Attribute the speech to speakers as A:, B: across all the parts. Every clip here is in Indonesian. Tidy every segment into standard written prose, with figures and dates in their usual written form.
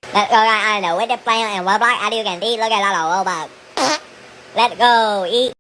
A: Let's go, I know with the plan and what block I do can eat. Look at that little bug. Let's go, eat.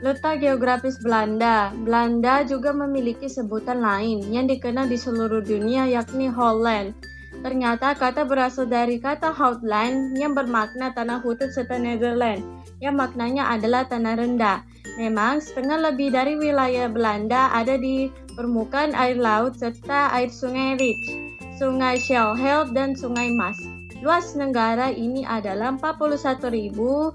B: Letak geografis Belanda. Belanda juga memiliki sebutan lain yang dikenal di seluruh dunia, yakni Holland. Ternyata kata berasal dari kata Houtland yang bermakna tanah hutut serta Netherlands yang maknanya adalah tanah rendah. Memang setengah lebih dari wilayah Belanda ada di permukaan air laut serta air sungai Rich, sungai Schelhelt, dan sungai Maas. Luas negara ini adalah 41.160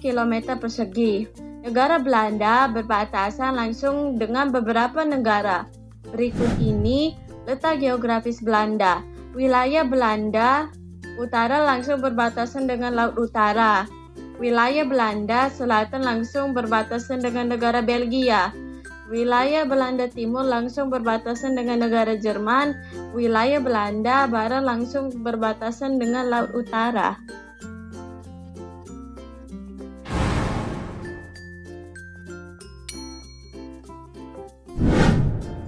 B: km persegi. Negara Belanda berbatasan langsung dengan beberapa negara. Berikut ini letak geografis Belanda. Wilayah Belanda Utara langsung berbatasan dengan Laut Utara. Wilayah Belanda Selatan langsung berbatasan dengan negara Belgia. Wilayah Belanda Timur langsung berbatasan dengan negara Jerman. Wilayah Belanda Barat langsung berbatasan dengan Laut Utara.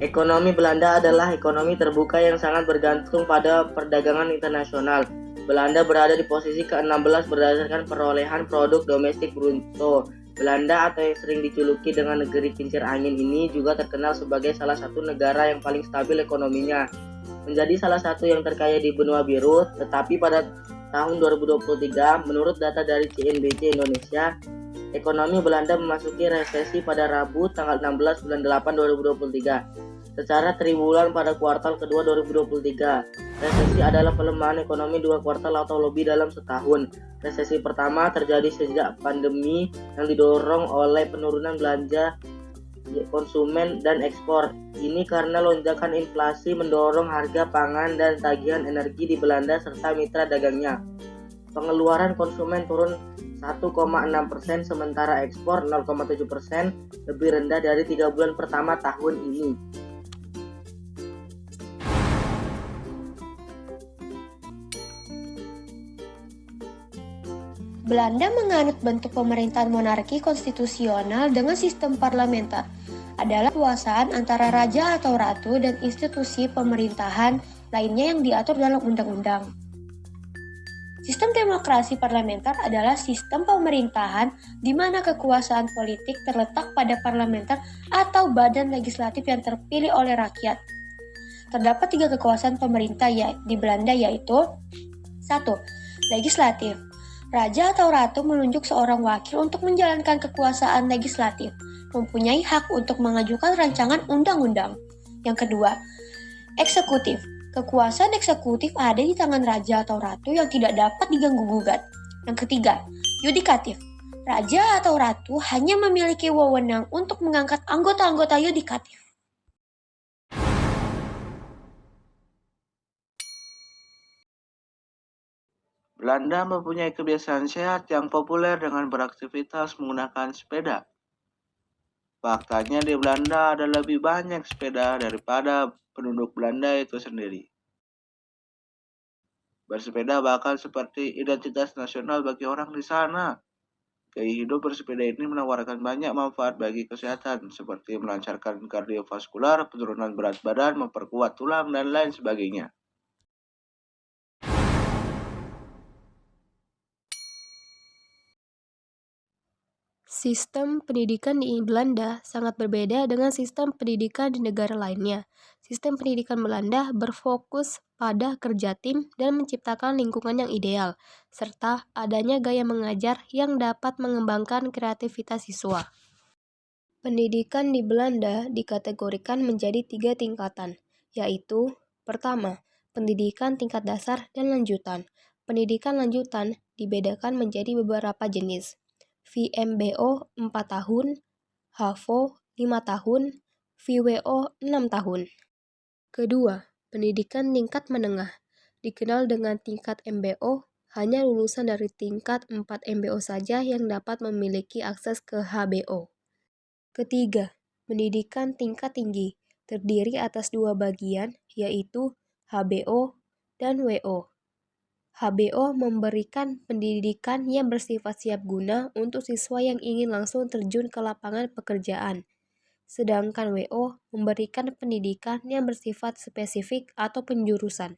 C: Ekonomi Belanda adalah ekonomi terbuka yang sangat bergantung pada perdagangan internasional. Belanda berada di posisi ke-16 berdasarkan perolehan produk domestik bruto. Belanda atau yang sering dijuluki dengan negeri kincir angin ini juga terkenal sebagai salah satu negara yang paling stabil ekonominya. Menjadi salah satu yang terkaya di benua biru, tetapi pada tahun 2023, menurut data dari CNBC Indonesia, ekonomi Belanda memasuki resesi pada Rabu tanggal 16 bulan 8 2023. Secara triwulan pada kuartal kedua 2023, resesi adalah pelemahan ekonomi 2 kuartal atau lebih dalam setahun. Resesi pertama terjadi sejak pandemi yang didorong oleh penurunan belanja konsumen dan ekspor. Ini karena lonjakan inflasi mendorong harga pangan dan tagihan energi di Belanda serta mitra dagangnya. Pengeluaran konsumen turun 1,6%, sementara ekspor 0,7%, lebih rendah dari 3 bulan pertama tahun ini.
D: Belanda menganut bentuk pemerintahan monarki konstitusional dengan sistem parlementer. Adalah kekuasaan antara raja atau ratu dan institusi pemerintahan lainnya yang diatur dalam undang-undang. Sistem demokrasi parlementer adalah sistem pemerintahan di mana kekuasaan politik terletak pada parlementer atau badan legislatif yang terpilih oleh rakyat. Terdapat 3 kekuasaan pemerintah di Belanda, yaitu 1. Legislatif. Raja atau ratu menunjuk seorang wakil untuk menjalankan kekuasaan legislatif, mempunyai hak untuk mengajukan rancangan undang-undang. Yang kedua, eksekutif. Kekuasaan eksekutif ada di tangan raja atau ratu yang tidak dapat diganggu-gugat. Yang ketiga, yudikatif. Raja atau ratu hanya memiliki wewenang untuk mengangkat anggota-anggota yudikatif.
E: Belanda mempunyai kebiasaan sehat yang populer dengan beraktivitas menggunakan sepeda. Faktanya di Belanda ada lebih banyak sepeda daripada penduduk Belanda itu sendiri. Bersepeda bahkan seperti identitas nasional bagi orang di sana. Gaya hidup bersepeda ini menawarkan banyak manfaat bagi kesehatan, seperti melancarkan kardiovaskular, penurunan berat badan, memperkuat tulang, dan lain sebagainya.
F: Sistem pendidikan di Belanda sangat berbeda dengan sistem pendidikan di negara lainnya. Sistem pendidikan Belanda berfokus pada kerja tim dan menciptakan lingkungan yang ideal, serta adanya gaya mengajar yang dapat mengembangkan kreativitas siswa. Pendidikan di Belanda dikategorikan menjadi 3 tingkatan, yaitu pertama, pendidikan tingkat dasar dan lanjutan. Pendidikan lanjutan dibedakan menjadi beberapa jenis. VMBO 4 tahun, HAVO 5 tahun, VWO 6 tahun. Kedua, pendidikan tingkat menengah. Dikenal dengan tingkat MBO, hanya lulusan dari tingkat 4 MBO saja yang dapat memiliki akses ke HBO. Ketiga, pendidikan tingkat tinggi, terdiri atas dua bagian, yaitu HBO dan WO. HBO memberikan pendidikan yang bersifat siap guna untuk siswa yang ingin langsung terjun ke lapangan pekerjaan. Sedangkan WO memberikan pendidikan yang bersifat spesifik atau penjurusan.